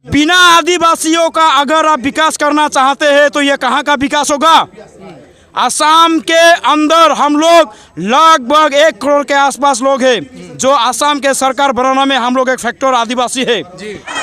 बिना आदिवासियों का अगर आप विकास करना चाहते हैं तो ये कहाँ का विकास होगा। असम के अंदर हम लोग लगभग 1 करोड़ के आसपास लोग हैं जो असम के सरकार बनाने में हम लोग एक फैक्टर आदिवासी है।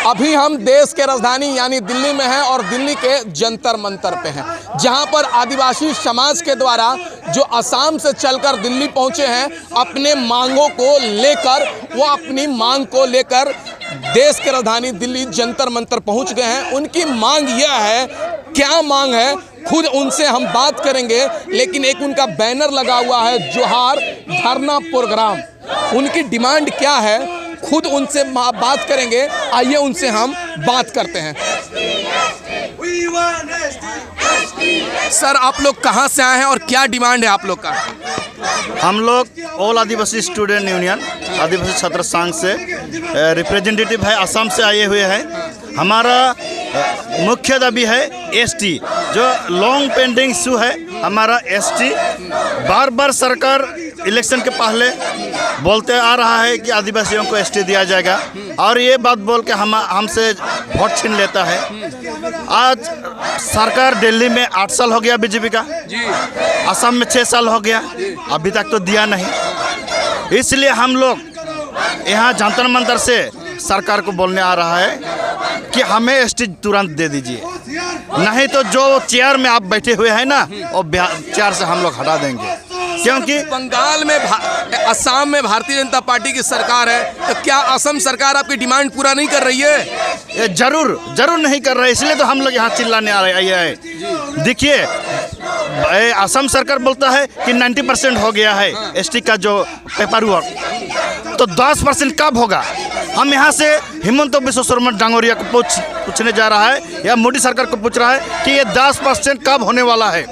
अभी हम देश के राजधानी यानी दिल्ली में हैं और दिल्ली के जंतर मंतर पे हैं, जहां पर आदिवासी समाज के द्वारा जो असम से चलकर दिल्ली पहुंचे हैं अपने मांगों को लेकर, वो अपनी मांग को लेकर देश के राजधानी दिल्ली जंतर मंतर पहुंच गए हैं। उनकी मांग यह है, क्या मांग है खुद उनसे हम बात करेंगे, लेकिन एक उनका बैनर लगा हुआ है जोहार धरना प्रोग्राम। उनकी डिमांड क्या है खुद उनसे बात करेंगे, आइए उनसे हम बात करते हैं। सर आप लोग कहां से आए हैं और क्या डिमांड है आप लोग का? हम लोग ऑल आदिवासी स्टूडेंट यूनियन आदिवासी छात्र संघ से रिप्रेजेंटेटिव है, असम से आए हुए हैं। हमारा मुख्य दाबी है एसटी, जो लॉन्ग पेंडिंग इशू है हमारा एसटी। बार बार सरकार इलेक्शन के पहले बोलते आ रहा है कि आदिवासियों को एसटी दिया जाएगा और ये बात बोल के हमसे वोट छीन लेता है। आज सरकार दिल्ली में 8 साल हो गया बीजेपी का, असम में 6 साल हो गया, अभी तक तो दिया नहीं। इसलिए हम लोग यहाँ जंतर मंतर से सरकार को बोलने आ रहा है कि हमें एसटी तुरंत दे दीजिए, नहीं तो जो चेयर में आप बैठे हुए हैं ना वो चेयर से हम लोग हटा देंगे। क्योंकि बंगाल में असम में भारतीय जनता पार्टी की सरकार है, तो क्या असम सरकार आपकी डिमांड पूरा नहीं कर रही है? ये जरूर नहीं कर रहे, इसलिए तो हम लोग यहाँ चिल्लाने आ रहे हैं। देखिए असम सरकार बोलता है कि 90% हो गया है एसटी का जो पेपर वर्क, तो 10% कब होगा? हम यहाँ से हिमंत बिश्व शर्मा डांगोरिया को पूछने जा रहा है या मोदी सरकार को पूछ रहा है कि ये 10% कब होने वाला है।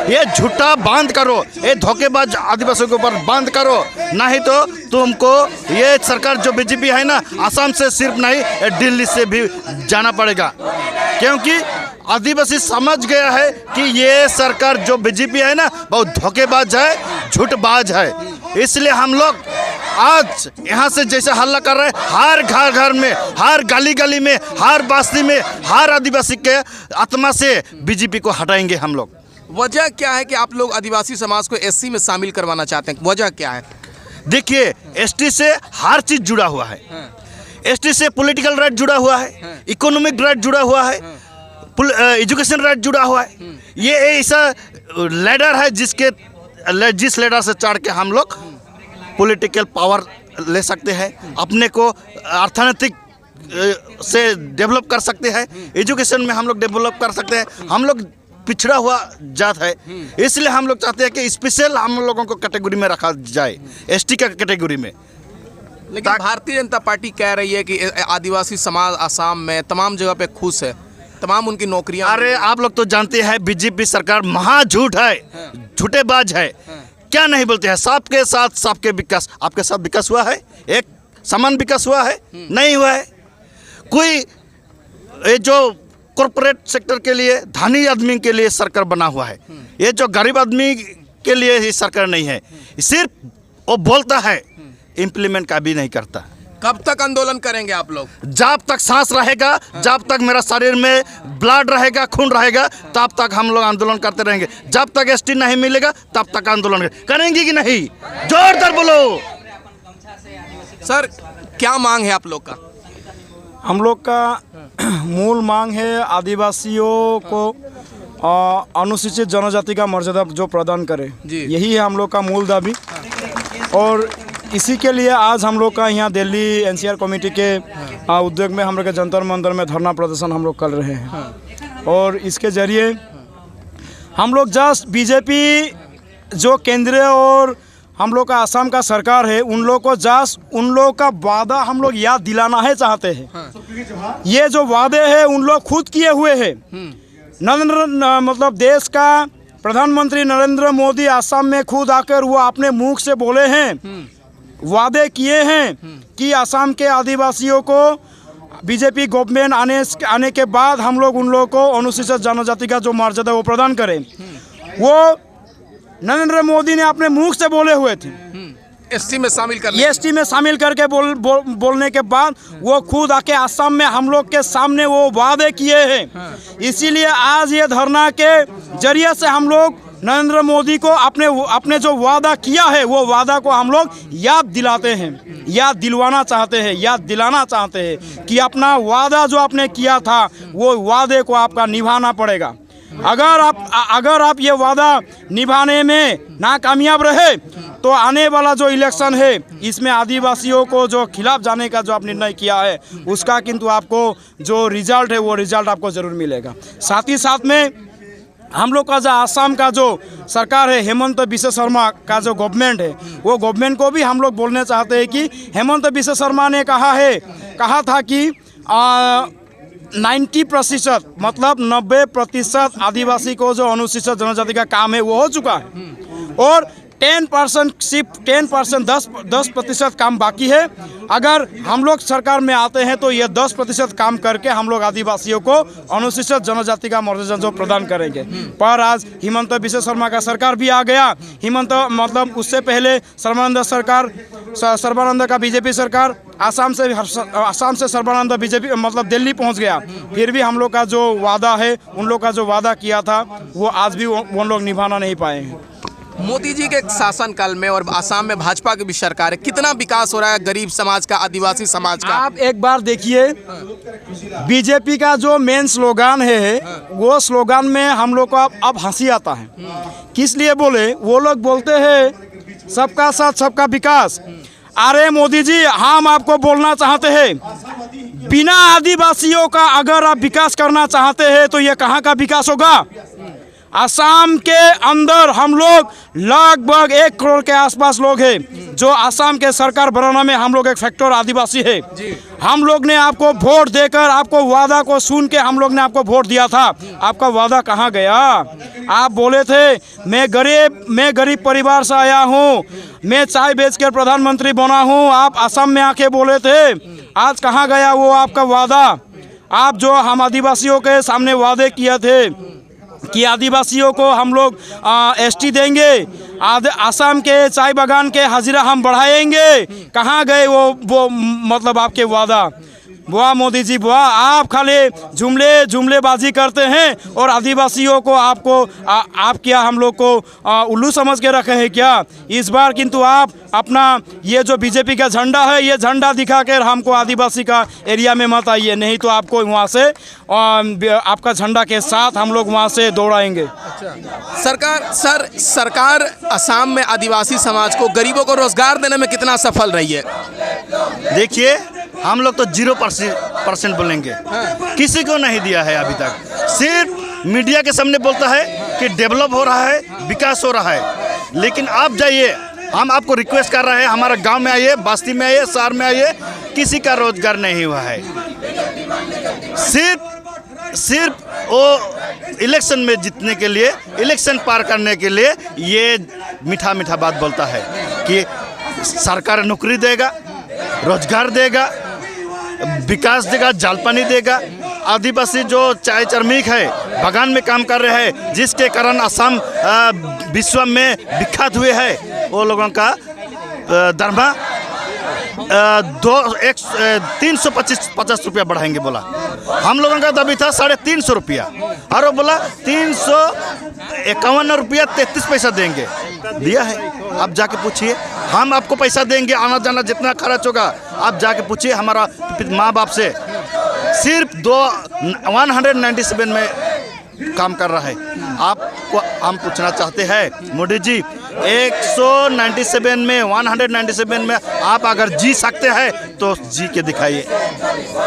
ये झूठा बंद करो, ये धोखेबाज आदिवासियों के ऊपर बंद करो, नहीं तो तुमको ये सरकार जो बीजेपी है ना असम से सिर्फ नहीं दिल्ली से भी जाना पड़ेगा। क्योंकि आदिवासी समझ गया है कि ये सरकार जो बीजेपी है ना बहुत धोखेबाज है, झूठबाज है। इसलिए हम लोग आज यहाँ से जैसे हल्ला कर रहे हैं, हर घर में, हर गली में, हर बस्ती में, हर आदिवासी के आत्मा से बीजेपी को हटाएंगे हम लोग। वजह क्या है कि आप लोग आदिवासी समाज को एससी में शामिल करवाना चाहते हैं? वजह क्या है? देखिए एसटी से हर चीज जुड़ा हुआ है। एसटी से पॉलिटिकल राइट जुड़ा हुआ है, इकोनॉमिक राइट जुड़ा हुआ है, एजुकेशन राइट जुड़ा हुआ है। ये ऐसा लेडर है जिस लेडर से चढ़ के हम लोग पॉलिटिकल पावर ले सकते हैं, अपने को अर्थनैतिक से डेवलप कर सकते हैं, एजुकेशन में हम लोग डेवलप कर सकते हैं। हम लोग पिछड़ा हुआ जात है, इसलिए हम लोग चाहते हैं कि स्पेशल हम लोगों को कैटेगरी में रखा जाए, एसटी का कैटेगरी में। लेकिन भारतीय जनता पार्टी कह रही है कि आदिवासी समाज असम में तमाम जगह पे खुश है, तमाम उनकी नौकरियां। अरे आप लोग तो जानते हैं बीजेपी सरकार महा झूठ है, झूठेबाज है। क्या नहीं बोलते हैं, सबके साथ सबके विकास। आपके साथ विकास हुआ है? एक समान विकास हुआ है? नहीं हुआ है। कोई ये जो कॉर्पोरेट सेक्टर के लिए धनी आदमी के लिए सरकार बना हुआ है, ये जो गरीब आदमी के लिए ही सरकार नहीं है। सिर्फ वो बोलता है, इम्प्लीमेंट का भी नहीं करता। कब तक आंदोलन करेंगे आप लोग? जब तक सांस रहेगा, जब तक मेरा शरीर में ब्लड रहेगा, खून रहेगा, तब तक हम लोग आंदोलन करते रहेंगे। जब तक एसटी नहीं मिलेगा तब तक आंदोलन करेंगे कि नहीं? जोरदार बोलो। सर क्या मांग है आप लोग का? हम लोग का मूल मांग है आदिवासियों को अनुसूचित जनजाति का मर्यादा जो प्रदान करे, यही है हम लोग का मूल दाबी। और इसी के लिए आज हम लोग का यहाँ दिल्ली एनसीआर कमेटी के उद्योग में हम लोग के जंतर मंतर में धरना प्रदर्शन हम लोग कर रहे हैं। और इसके जरिए हम लोग जस्ट बीजेपी जो केंद्रीय और हम लोग का असम का सरकार है उन लोग को जस्ट उन लोग का वादा हम लोग याद दिलाना है चाहते हैं। ये जो वादे हैं उन लोग खुद किए हुए हैं। मतलब देश का प्रधानमंत्री नरेंद्र मोदी असम में खुद आकर वो अपने मुख से बोले हैं, वादे किए हैं कि असम के आदिवासियों को बीजेपी गवर्नमेंट आने के बाद हम लोग उन लोगों को अनुसूचित जनजाति का जो मर्यादा वो प्रदान करें। वो नरेंद्र मोदी ने अपने मुख से बोले हुए थे। एसटी में शामिल कर एसटी में शामिल करके बोलने के बाद वो खुद आके असम में हम लोग के सामने वो वादे किए हैं। इसीलिए आज ये धरना के जरिए से हम लोग नरेंद्र मोदी को अपने जो वादा किया है वो वादा को हम लोग याद दिलाते हैं, याद दिलवाना चाहते हैं, याद दिलाना चाहते हैं कि अपना वादा जो आपने किया था वो वादे को आपका निभाना पड़ेगा। अगर आप ये वादा निभाने में नाकामयाब रहे तो आने वाला जो इलेक्शन है इसमें आदिवासियों को जो खिलाफ जाने का जो आप निर्णय किया है उसका किंतु आपको जो रिजल्ट है वो रिजल्ट आपको ज़रूर मिलेगा। साथ ही साथ में हम लोग का जो आसाम का जो सरकार है हेमंत बिस्वा शर्मा का जो गवर्नमेंट है वो गवर्नमेंट को भी हम लोग बोलना चाहते हैं कि हेमंत बिस्वा शर्मा ने कहा था कि 90% मतलब 90% आदिवासी को जो अनुसूचित जनजाति का काम है वो हो चुका है और 10% सिर्फ 10% 10% काम बाकी है। अगर हम लोग सरकार में आते हैं तो ये 10% काम करके हम लोग आदिवासियों को अनुसूचित जनजाति का मर्यादा जो प्रदान करेंगे। पर आज हिमंत बिस्वा शर्मा का सरकार भी आ गया। हिमंत मतलब उससे पहले सर्बानंद का बीजेपी सरकार आसाम से सर्बानंद बीजेपी मतलब दिल्ली पहुंच गया। फिर भी हम लोग का जो वादा है उन लोग का जो वादा किया था वो आज भी वो लोग निभाना नहीं पाए हैं। मोदी जी के शासनकाल में और आसाम में भाजपा की भी सरकार है, कितना विकास हो रहा है गरीब समाज का, आदिवासी समाज का? आप एक बार देखिए बीजेपी का जो मेन स्लोगान है वो स्लोगान में हम लोग को अब हंसी आता है। किस लिए बोले? वो लोग बोलते हैं सबका साथ सबका विकास। अरे मोदी जी हम आपको बोलना चाहते हैं बिना आदिवासियों का अगर आप विकास करना चाहते हैं तो ये कहाँ का विकास होगा? आसाम के अंदर हम लोग लगभग 1 करोड़ के आसपास लोग हैं जो आसाम के सरकार बनाने में हम लोग एक फैक्टर आदिवासी है। हम लोग ने आपको वोट देकर आपको वादा को सुन के हम लोग ने आपको वोट दिया था। आपका वादा कहाँ गया? आप बोले थे मैं गरीब परिवार से आया हूँ, मैं चाय बेचकर प्रधानमंत्री बना हूँ। आप असम में आके बोले थे, आज कहाँ गया वो आपका वादा? आप जो हम आदिवासियों के सामने वादे किए थे कि आदिवासियों को हम लोग एसटी देंगे, आसाम के चाय बागान के हाजिरा हम बढ़ाएंगे, कहाँ गए वो मतलब आपके वादा? वाह मोदी जी वाह, आप खाली जुमलेबाजी करते हैं और आदिवासियों को आप क्या हम लोग को उल्लू समझ के रखे हैं क्या? इस बार किंतु आप अपना ये जो बीजेपी का झंडा है ये झंडा दिखाकर हमको आदिवासी का एरिया में मत आइए, नहीं तो आपको वहाँ से आपका झंडा के साथ हम लोग वहाँ से दौड़ाएंगे। सरकार असम में आदिवासी समाज को, गरीबों को रोजगार देने में कितना सफल रही है? देखिए हम लोग तो 0% बोलेंगे, किसी को नहीं दिया है अभी तक। सिर्फ मीडिया के सामने बोलता है कि डेवलप हो रहा है, विकास हो रहा है। लेकिन आप जाइए, हम आपको रिक्वेस्ट कर रहे हैं हमारा गांव में आइए, बस्ती में आइए, शहर में आइए, किसी का रोजगार नहीं हुआ है। सिर्फ वो इलेक्शन में जीतने के लिए, इलेक्शन पार करने के लिए ये मीठा मीठा बात बोलता है कि सरकार नौकरी देगा, रोजगार देगा, विकास देगा, जल पानी देगा। आदिवासी जो चाय श्रमिक है, बागान में काम कर रहे हैं, जिसके कारण असम विश्व में विख्यात हुए हैं, वो लोगों का दरमा 350 रुपया बढ़ाएंगे बोला। हम लोगों का दाबी था 350 रुपया और वो बोला 351 रुपया 33 पैसा देंगे। दिया है, आप जाके पूछिए, हम आपको पैसा देंगे, आना जाना जितना खर्च होगा आप जाके पूछिए हमारा माँ बाप से। सिर्फ 197 में काम कर रहा है। आपको हम पूछना चाहते हैं मोदी जी, 197 में 197 में आप अगर जी सकते हैं तो जी के दिखाइए।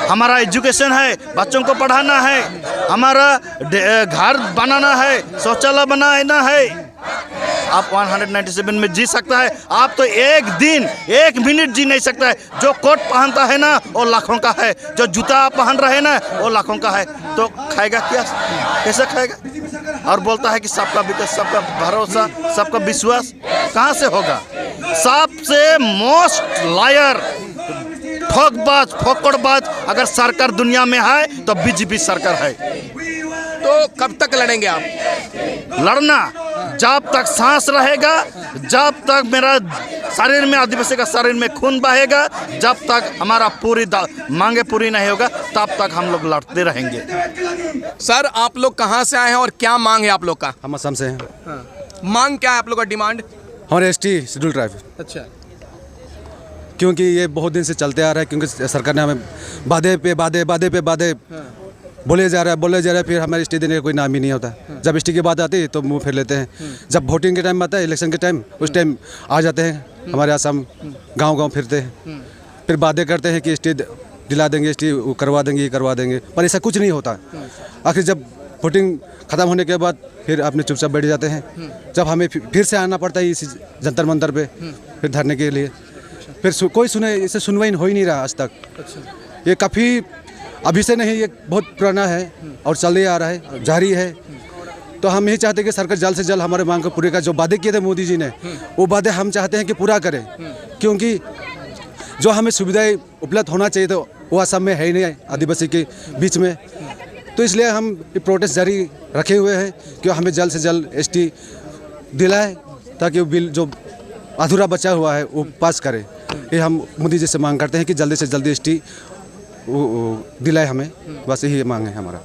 हमारा एजुकेशन है, बच्चों को पढ़ाना है, हमारा घर बनाना है, शौचालय बनाना है। आप 197 में जी सकता है? आप तो एक दिन 1 मिनट जी नहीं सकता है। जो कोट पहनता है ना वो लाखों का है, जो जूता पहन रहे ना वो लाखों का है, तो खाएगा क्या? कैसे खाएगा? और बोलता है कि सबका विकास, सबका भरोसा, सबका विश्वास, कहाँ से होगा? सबसे मोस्ट लायर, ठोकबाज, फोकड़बाज अगर सरकार दुनिया में है तो बीजेपी सरकार है। तो कब तक लड़ेंगे आप? लड़ना जब तक सांस रहेगा, जब तक मेरा शरीर में, आदिवासी का शरीर में खून बहेगा, जब तक हमारा पूरी मांगे पूरी नहीं होगा, तब तक हम लोग लड़ते रहेंगे। सर, आप लोग कहाँ से आए हैं और क्या मांग है आप लोग का? हम असम से हैं। मांग क्या है आप लोग का, डिमांड? हमारे एसटी शेड्यूल ट्राइब, अच्छा, क्योंकि ये बहुत दिन से चलते आ रहा है, क्योंकि सरकार ने हमें वादे पे वादे बोले जा रहा है, फिर हमारे एसटी देने का कोई नाम ही नहीं होता। जब एसटी की बात आती है तो मुंह फेर लेते हैं। जब वोटिंग के टाइम आता है, इलेक्शन के टाइम, उस टाइम आ जाते हैं हमारे असम, गांव फिरते हैं, फिर वादे करते हैं कि एसटी दिला देंगे, एसटी करवा देंगे, ये करवा देंगे, पर ऐसा कुछ नहीं होता। आखिर जब वोटिंग ख़त्म होने के बाद फिर अपने चुपचाप बैठ जाते हैं। जब हमें फिर से आना पड़ता है इस जंतर मंतर पे फिर धरने के लिए, फिर कोई इसे सुनवाई हो ही नहीं रहा आज तक। ये काफ़ी अभी से नहीं, ये बहुत पुराना है और चल ही आ रहा है, जारी है। तो हम यही चाहते हैं कि सरकार जल्द से जल्द हमारे मांग को पूरे का, जो वादे किए थे मोदी जी ने, वो वादे हम चाहते हैं कि पूरा करें, क्योंकि जो हमें सुविधाएं उपलब्ध होना चाहिए तो वो असम में है ही नहीं, आदिवासी के बीच में। तो इसलिए हम ये प्रोटेस्ट जारी रखे हुए हैं कि हमें जल्द से जल्द एसटी दिलाए, ताकि वो बिल जो अधूरा बचा हुआ है वो पास करे। ये हम मोदी जी से मांग करते हैं कि जल्दी से जल्दी एसटी दिलाए हमें, बस यही मांग है हमारा।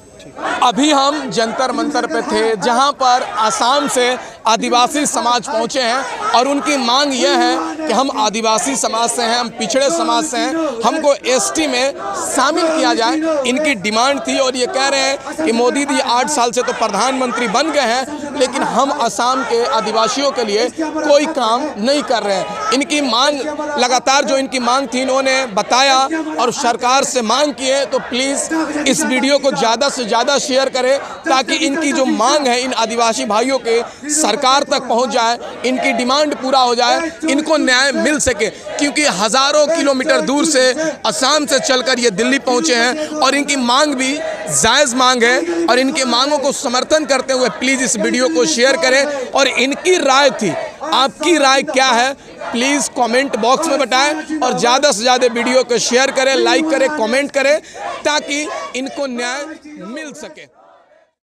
अभी हम जंतर मंतर पे थे, जहां पर असम से आदिवासी समाज पहुंचे हैं और उनकी मांग यह है कि हम आदिवासी समाज से हैं, हम पिछड़े समाज से हैं, हमको एसटी में शामिल किया जाए, इनकी डिमांड थी। और ये कह रहे हैं कि मोदी जी 8 साल से तो प्रधानमंत्री बन गए हैं, लेकिन हम असम के आदिवासियों के लिए कोई काम नहीं कर रहे हैं। इनकी मांग लगातार, जो इनकी मांग थी, इन्होंने बताया और सरकार से मांग की है। तो प्लीज़ इस वीडियो को ज़्यादा से ज़्यादा शेयर करें, ताकि इनकी जो मांग है इन आदिवासी भाइयों के सरकार तक पहुंच जाए, इनकी डिमांड पूरा हो जाए, इनको न्याय मिल सके। क्योंकि हज़ारों किलोमीटर दूर से, असम से चलकर ये दिल्ली पहुंचे हैं और इनकी मांग भी जायज़ मांग है। और इनके मांगों को समर्थन करते हुए प्लीज़ इस वीडियो को शेयर करें। और इनकी राय थी, आपकी राय क्या है, प्लीज़ कमेंट बॉक्स में बताएं और ज़्यादा से ज़्यादा वीडियो को शेयर करें, लाइक करें, कमेंट करें, ताकि इनको न्याय मिल सके।